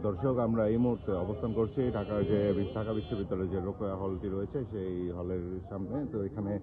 দর্শক, আমরা এই মুহূর্তে অবস্থান করছি ঢাকা বিশ্ববিদ্যালয়ের যে রোকেয়া হলটি রয়েছে সেই হলের সামনে। তো এখানে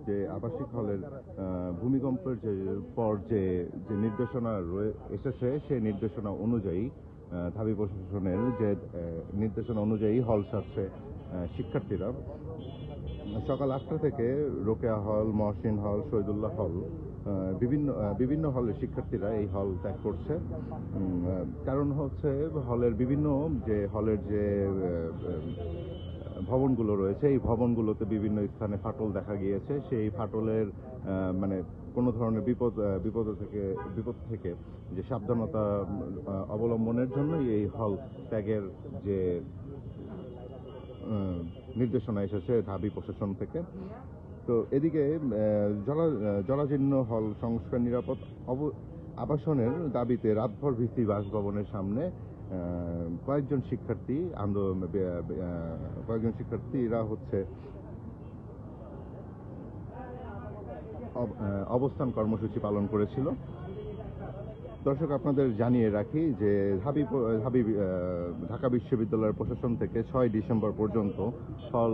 যে আবাসিক হলের ভূমিকম্পের পর যে নির্দেশনা এসেছে সেই নির্দেশনা অনুযায়ী ঢাবি প্রশাসনের যে নির্দেশনা অনুযায়ী হল ছাড়ছে শিক্ষার্থীরা। সকাল 8টা থেকে রোকেয়া হল, মহসিন হল, শহীদুল্লাহ হল, বিভিন্ন হলের শিক্ষার্থীরা এই হল ত্যাগ করছে। কারণ হচ্ছে হলের যে ভবনগুলো রয়েছে এই ভবনগুলোতে বিভিন্ন স্থানে ফাটল দেখা গিয়েছে। সেই ফাটলের মানে কোনো ধরনের বিপদ থেকে যে সাবধানতা অবলম্বনের জন্যই এই হল ত্যাগের যে নির্দেশনা এসেছে ঢাবি প্রশাসন থেকে। তো এদিকে জরাজীর্ণ হল সংস্কার নিরাপদ আবাসনের দাবিতে রাতভর ভিত্তি বাসভবনের সামনে কয়েকজন শিক্ষার্থীরা হচ্ছে অবস্থান কর্মসূচি পালন করেছিল। দর্শক, আপনাদের জানিয়ে রাখি যে ঢাকা বিশ্ববিদ্যালয়ের প্রশাসন থেকে 6 ডিসেম্বর পর্যন্ত হল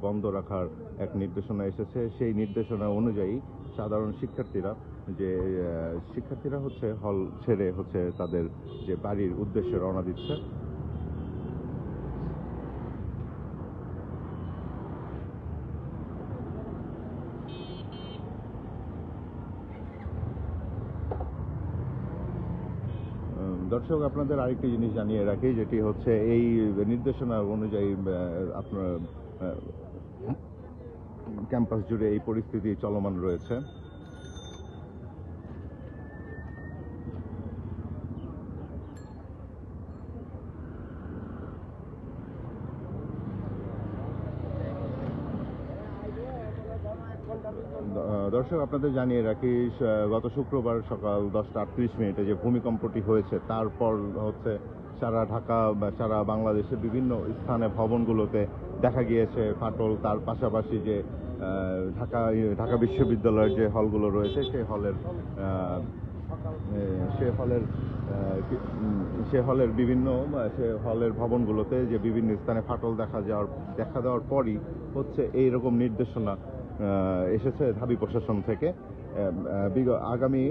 বন্ধ রাখার এক নির্দেশনা এসেছে। সেই নির্দেশনা অনুযায়ী সাধারণ শিক্ষার্থীরা হচ্ছে হল ছেড়ে তাদের যে বাড়ির উদ্দেশ্যে রওনা দিচ্ছে। দর্শক, আপনাদের আরেকটি জিনিস জানিয়ে রাখি, যেটি হচ্ছে এই নির্দেশনা অনুযায়ী আপনার ক্যাম্পাস জুড়ে এই পরিস্থিতি চলমান রয়েছে। দর্শক, আপনাদের জানিয়ে রাখি, গত শুক্রবার সকাল 10:38 যে ভূমিকম্পটি হয়েছে তারপর হচ্ছে সারা বাংলাদেশের বিভিন্ন স্থানে ভবনগুলোতে দেখা গিয়েছে ফাটল। তার পাশাপাশি যে ঢাকা বিশ্ববিদ্যালয়ের যে হলগুলো রয়েছে সে হলের ভবনগুলোতে যে বিভিন্ন স্থানে ফাটল দেখা দেওয়ার পরই হচ্ছে এইরকম নির্দেশনা এসেছে ঢাবি প্রশাসন থেকে। আগামী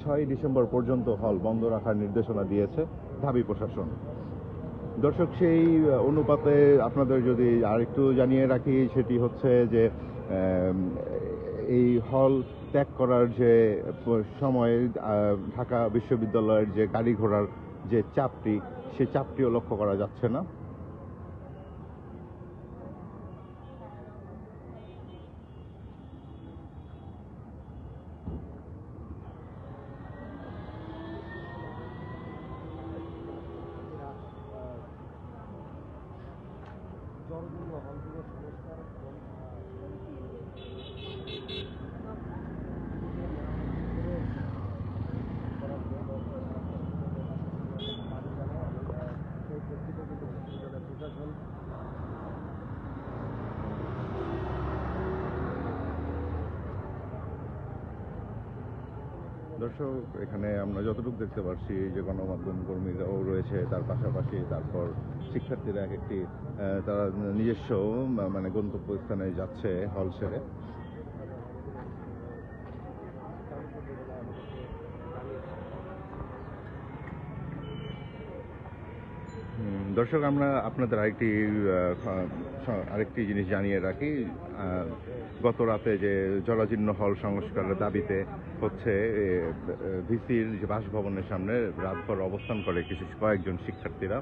6 ডিসেম্বর পর্যন্ত হল বন্ধ রাখার নির্দেশনা দিয়েছে ঢাবি প্রশাসন। দর্শক, সেই অনুপাতে আপনাদের যদি আরেকটু জানিয়ে রাখি, সেটি হচ্ছে যে এই হল ত্যাগ করার যে সময় ঢাকা বিশ্ববিদ্যালয়ের যে গাড়ি ঘোড়ার যে চাপটি, সেই চাপটিও লক্ষ্য করা যাচ্ছে না। দর্শক, এখানে আমরা যতটুকু দেখতে পাচ্ছি যে গণমাধ্যম কর্মীরাও রয়েছে, তার পাশাপাশি তারপর শিক্ষার্থীরা তারা নিজস্ব মানে গন্তব্যস্থানে যাচ্ছে হল ছেড়ে। দর্শক, আমরা আপনাদের আরেকটি জিনিস জানিয়ে রাখি, গত রাতে যে জরাজীর্ণ হল সংস্কারের দাবিতে হচ্ছে ভিসির যে বাসভবনের সামনে রাতভর অবস্থান করে কয়েকজন শিক্ষার্থীরা।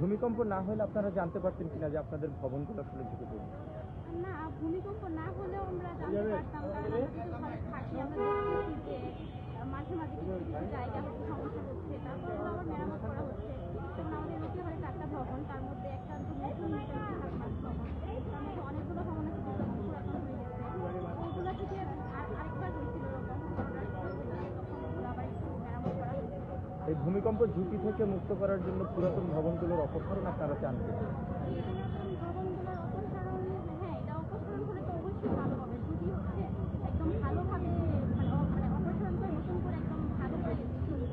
ভূমিকম্প না হলে আপনারা জানতে পারতেন কিনা যে আপনাদের ভবনগুলো আসলে ঝুঁকিপূর্ণ? না, ভূমিকম্প না হলেও আমরা জানতে পারতাম, কারণ আমরা যেহেতু ঘরে থাকি, আমরা দেখতেছি যে মাঝে মাঝে কিছু জায়গা সমস্যা হচ্ছে, তারপর আবার মেরামত করা হচ্ছে। যেমন আমাদের রোকেয়া হলে 4টা ভবন, তার মধ্যে একটা নতুন ভবন, তার মধ্যে অনেকগুলো ভবন আছে যেগুলো পুরাতন হয়ে গেছে। ওইগুলো থেকে আরেকবার হয়েছিল এরকম, তখন ওগুলো আবার একটু মেরামত করা হচ্ছে। এই ভূমিকম্প ঝুঁকি থেকে মুক্ত করার জন্য পুরাতন ভবনগুলোর অপসারণ আপনারা চান কিনা? ভবনগুলোর অপসারণ, হ্যাঁ, এটা অপসারণ হলে তো অবশ্যই ভালো হবে। যদি হচ্ছে একদম ভালোভাবে অপসারণ করে নতুন করে একদম ভালো করে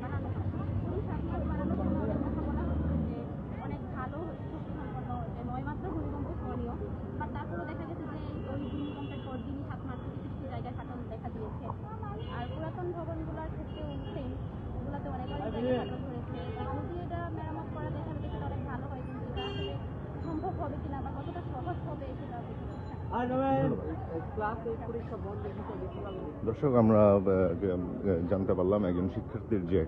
বানানো হয়। ওই সাথে বানানোর জন্য অনেক কথা বলা হচ্ছে যে অনেক ভালো শক্তিসম্পন্ন, যে 9 মাত্রা ভূমিকম্প সহনীয়, বাট তারপরেও দেখা গেছে যে ওই ভূমিকম্পের পর দিনই 7 মাত্রা কিছু কিছু জায়গায় ফাটল দেখা দিয়েছে। আর পুরাতন ভবনগুলোর ক্ষেত্রেও সেম, ওগুলোতে অনেক জায়গায় ফাটল ধরেছে। যদি এটা মেরামত করা যায় তাহলে সেটা অনেক ভালো হয়, কিন্তু এটা আসলে সম্ভব হবে কিনা বা কতটা সহজ হবে সেটা বুঝতে দর্শক, আমরা জানতে পারলাম একজন শিক্ষার্থীর যে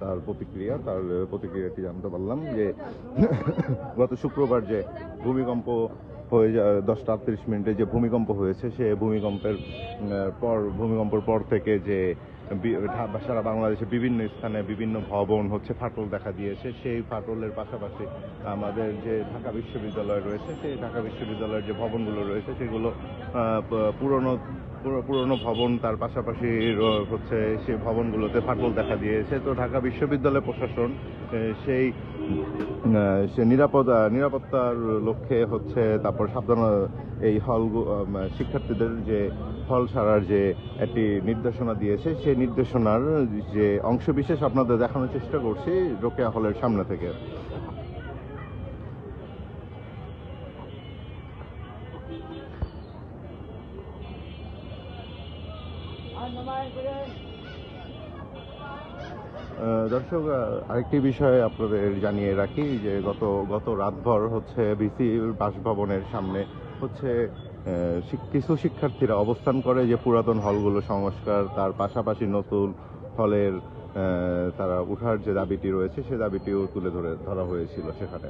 তার প্রতিক্রিয়াটি জানতে পারলাম যে গত শুক্রবার যে ভূমিকম্প হয়ে 10:38 যে ভূমিকম্প হয়েছে, সে ভূমিকম্পের পর থেকে যে সারা বাংলাদেশে বিভিন্ন স্থানে বিভিন্ন ভবন ফাটল দেখা দিয়েছে। সেই ফাটলের পাশাপাশি আমাদের যে ঢাকা বিশ্ববিদ্যালয় রয়েছে, সেই ঢাকা বিশ্ববিদ্যালয়ের যে ভবনগুলো রয়েছে সেগুলো পুরনো ভবন, তার পাশাপাশি সেই ভবনগুলোতে ফাটল দেখা দিয়েছে। তো ঢাকা বিশ্ববিদ্যালয় প্রশাসন সেই নিরাপত্তার লক্ষ্যে তারপর এই শিক্ষার্থীদের যে হল ছাড়ার যে একটি নির্দেশনা দিয়েছে, সেই নির্দেশনার যে অংশবিশেষ আপনাদের দেখানোর চেষ্টা করছি রোকেয়া হলের সামনে থেকে। দর্শক, আরেকটি বিষয় আপনাদের জানিয়ে রাখি যে গত রাতভর বিসি বাসভবনের সামনে কিছু শিক্ষার্থীরা অবস্থান করে যে পুরাতন হলগুলো সংস্কার, তার পাশাপাশি নতুন হলের তারা উঠার যে দাবিটি রয়েছে সে দাবিটিও তুলে ধরা হয়েছিল সেখানে।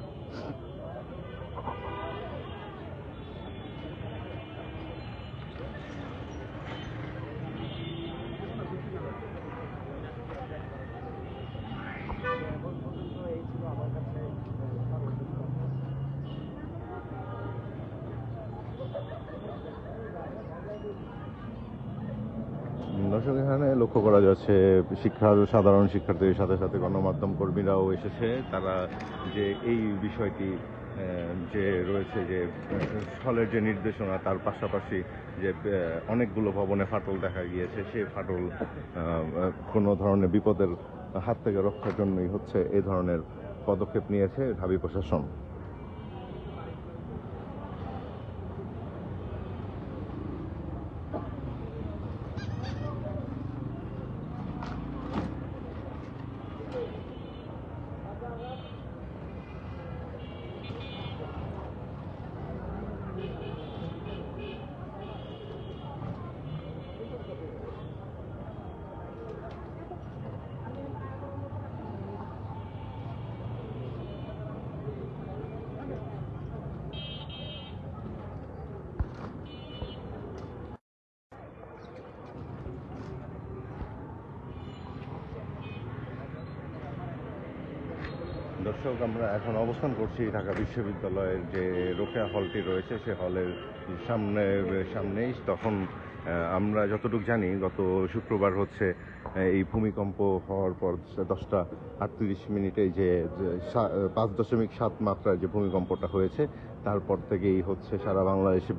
দর্শক, এখানে লক্ষ্য করা যাচ্ছে সাধারণ শিক্ষার্থীদের সাথে সাথে গণমাধ্যম কর্মীরাও এসেছে। তারা যে এই বিষয়টি যে রয়েছে যে হলের যে নির্দেশনা, তার পাশাপাশি যে অনেকগুলো ভবনে ফাটল দেখা গিয়েছে, সেই ফাটল কোনো ধরনের বিপদের হাত থেকে রক্ষার জন্যই এই ধরনের পদক্ষেপ নিয়েছে ঢাবি প্রশাসন। দর্শক, আমরা এখন অবস্থান করছি ঢাকা বিশ্ববিদ্যালয়ের যে রোকেয়া হলটি রয়েছে, সে হলের সামনেই। তখন আমরা যতটুকু জানি গত শুক্রবার এই ভূমিকম্প হওয়ার পর 10:38 যে 5.7 মাত্রার যে ভূমিকম্পটা হয়েছে, তারপর থেকেই সারা বাংলাদেশে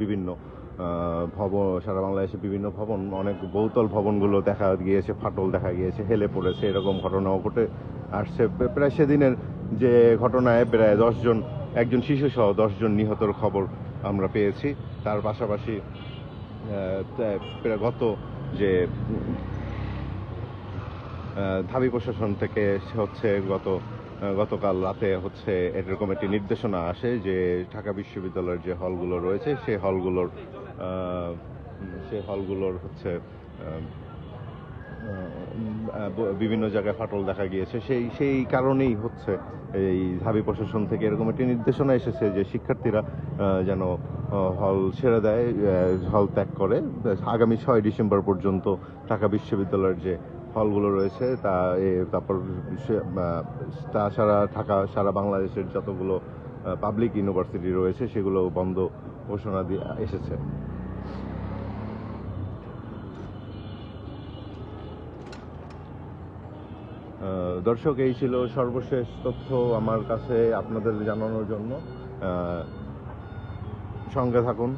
বিভিন্ন ভবন, অনেক বহুতল ভবনগুলো দেখা গিয়েছে, ফাটল দেখা গিয়েছে, হেলে পড়েছে, এরকম ঘটনাও ঘটে আসছে। প্রায় সেদিনের যে ঘটনায় প্রায় একজন শিশু সহ 10 জন নিহতর খবর আমরা পেয়েছি। তার পাশাপাশি গত যে ঢাবি প্রশাসন থেকে গতকাল রাতে এরকম একটি নির্দেশনা আসে যে ঢাকা বিশ্ববিদ্যালয়ের যে হলগুলো রয়েছে সেই হলগুলোর বিভিন্ন জায়গায় ফাটল দেখা গিয়েছে। সেই কারণেই এই ঢাবি প্রশাসন থেকে এরকম একটি নির্দেশনা এসেছে যে শিক্ষার্থীরা যেন হল ছেড়ে দেয়, হল ত্যাগ করে। আগামী 6 ডিসেম্বর পর্যন্ত ঢাকা বিশ্ববিদ্যালয়ের যে হলগুলো রয়েছে তারপর সারা বাংলাদেশের যতগুলো পাবলিক ইউনিভার্সিটি রয়েছে সেগুলো বন্ধ ঘোষণা দিয়ে এসেছে। দর্শক, এই ছিল সর্বশেষ তথ্য আমার কাছে আপনাদের জানানোর জন্য। সঙ্গে থাকুন।